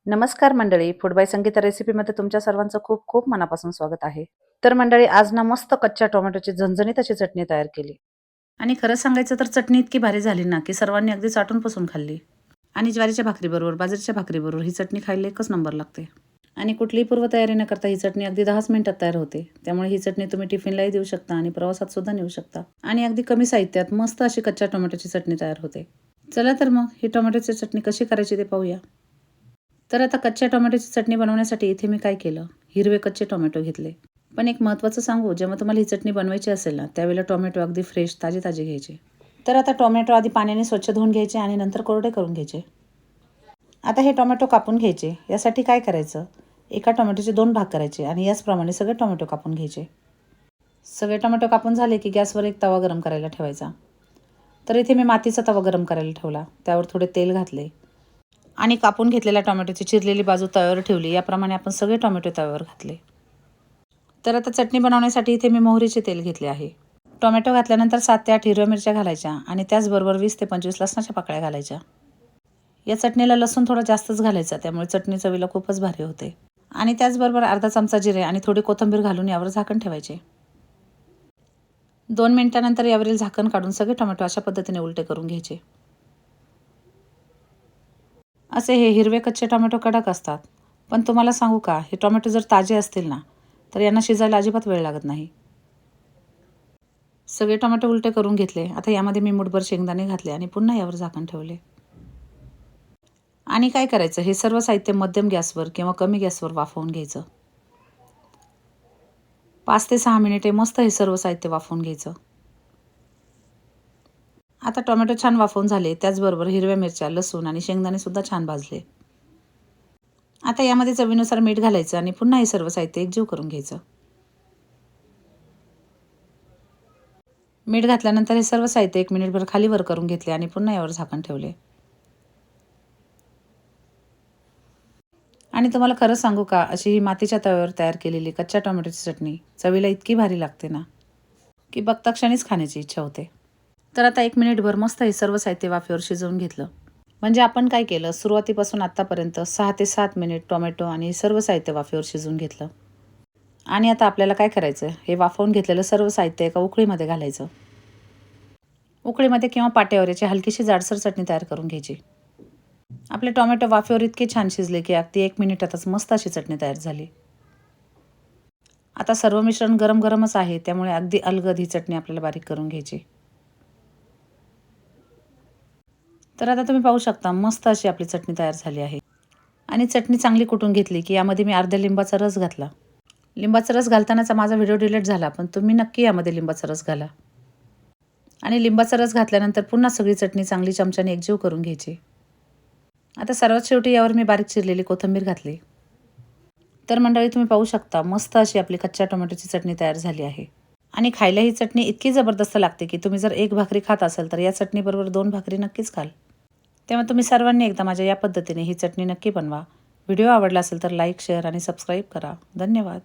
नमस्कार मंडळी, food by Sangeeta रेसिपीमध्ये तुमच्या सर्वांचं खूप खूप मनापासून स्वागत आहे. तर मंडळी, आज ना मस्त कच्च्या टोमॅटोची झणझणीत अशी चटणी तयार केली. आणि खरं सांगायचं तर चटणी इतकी भारी झाली ना, की सर्वांनी अगदी चाटून पुसून खाल्ली. आणि ज्वारीच्या भाकरीबरोबर, बाजरीच्या भाकरीबरोबर ही चटणी खायला एकच नंबर लागते. आणि कुठलीही पूर्वतयारी न करता ही चटणी अगदी 10च मिनिटात तयार होते. त्यामुळे ही चटणी तुम्ही टिफिनलाही देऊ शकता आणि प्रवासात सुद्धा नेऊ शकता. आणि अगदी कमी साहित्यात मस्त अशी कच्च्या टोमॅटोची चटणी तयार होते. चला तर मग ही टोमॅटोची चटणी कशी करायची ते पाहूया. तर आता कच्च्या टोमॅटोची चटणी बनवण्यासाठी इथे मी काय केलं, हिरवे कच्चे टोमॅटो घेतले. पण एक महत्त्वाचं सांगू, जेव्हा तुम्हाला ही चटणी बनवायची असेल ना, त्यावेळेला टोमॅटो अगदी फ्रेश ताजे ताजे घ्यायचे. तर आता टोमॅटो आधी पाण्याने स्वच्छ धुवून घ्यायचे आणि नंतर कोरडे करून घ्यायचे. आता हे टोमॅटो कापून घ्यायचे. यासाठी काय करायचं, एका टोमॅटोचे 2 भाग करायचे आणि याचप्रमाणे सगळे टोमॅटो कापून घ्यायचे. सगळे टोमॅटो कापून झाले की गॅसवर एक तवा गरम करायला ठेवायचा. तर इथे मी मातीचा तवा गरम करायला ठेवला. त्यावर थोडे तेल घातले आणि कापून घेतलेल्या टोमॅटोची चिरलेली बाजू तव्यावर ठेवली. याप्रमाणे आपण सगळे टोमॅटो तव्यावर घातले. तर आता चटणी बनवण्यासाठी इथे मी मोहरीचे तेल घेतले आहे. टोमॅटो घातल्यानंतर 7 ते 8 हिरव्या मिरच्या घालायच्या आणि त्याचबरोबर 20 ते 25 लसणाच्या पाकळ्या घालायच्या. या चटणीला लसूण थोडा जास्तच घालायचा, त्यामुळे चटणी चवीला खूपच भारी होते. आणि त्याचबरोबर अर्धा चमचा जिरे आणि थोडी कोथिंबीर घालून यावर झाकण ठेवायचे. 2 मिनिटानंतर यावरील झाकण काढून सगळे टोमॅटो अशा पद्धतीने उलटे करून घ्यायचे. असे हे हिरवे कच्चे टोमॅटो कडक असतात. पण तुम्हाला सांगू का, हे टोमॅटो जर ताजे असतील ना, तर यांना शिजायला अजिबात वेळ लागत नाही. सगळे टोमॅटो उलटे करून घेतले. आता यामध्ये मी मूठभर शेंगदाणे घातले आणि पुन्हा यावर झाकण ठेवले. आणि काय करायचं, हे सर्व साहित्य मध्यम गॅसवर किंवा कमी गॅसवर वाफवून घ्यायचं. 5 ते 6 मिनिटे मस्त हे सर्व साहित्य वाफवून घ्यायचं. आता टोमॅटो छान वाफवून झाले. त्याचबरोबर हिरव्या मिरच्या, लसूण आणि शेंगदाणे सुद्धा छान भाजले. आता यामध्ये चवीनुसार मीठ घालायचं आणि पुन्हा हे सर्व साहित्य एकजीव करून घ्यायचं. मीठ घातल्यानंतर हे सर्व साहित्य 1 मिनिटभर खाली वर करून घेतले आणि पुन्हा यावर झाकण ठेवले. आणि तुम्हाला खरं सांगू का, अशी ही मातीच्या तव्यावर तयार केलेली कच्च्या टोमॅटोची चटणी चवीला इतकी भारी लागते ना, की बघता क्षणीच खाण्याची इच्छा होते. तर आता 1 मिनिटभर मस्त हे सर्व साहित्य वाफेवर शिजवून घेतलं. म्हणजे आपण काय केलं, सुरुवातीपासून आत्तापर्यंत 6 ते 7 मिनिट टोमॅटो आणि सर्व साहित्य वाफेवर शिजवून घेतलं. आणि आता आपल्याला काय करायचं, हे वाफवून घेतलेलं सर्व साहित्य एका उकळीमध्ये घालायचं. उकळीमध्ये किंवा पाट्यावर याची हलकीशी जाडसर चटणी तयार करून घ्यायची. आपले टोमॅटो वाफेवर इतके छान शिजले की अगदी 1 मिनिटातच मस्त अशी चटणी तयार झाली. आता सर्व मिश्रण गरम गरमच आहे, त्यामुळे अगदी अलगद ही चटणी आपल्याला बारीक करून घ्यायची. तर आता तुम्ही पाहू शकता, मस्त अशी आपली चटणी तयार झाली आहे. आणि चटणी चांगली कुटून घेतली की यामध्ये मी अर्ध्या लिंबाचा रस घातला. लिंबाचा रस घालतानाचा माझा व्हिडिओ डिलीट झाला, पण तुम्ही नक्की यामध्ये लिंबाचा रस घाला. आणि लिंबाचा रस घातल्यानंतर पुन्हा सगळी चटणी चांगली चमच्याने एकजीव करून घ्यायची. आता सर्वात शेवटी यावर मी बारीक चिरलेली कोथिंबीर घातली. तर मंडळी, तुम्ही पाहू शकता, मस्त अशी आपली कच्च्या टोमॅटोची चटणी तयार झाली आहे. आणि खायला ही चटणी इतकी जबरदस्त लागते की तुम्ही जर 1 भाकरी खात असाल तर या चटणीबरोबर 2 भाकरी नक्कीच खाल. तेव्हा तुम्ही सर्वांनी एकदा माझ्या या पद्धतीने ही चटणी नक्की बनवा. व्हिडिओ आवडला असेल तर लाईक, शेअर आणि सबस्क्राईब करा. धन्यवाद.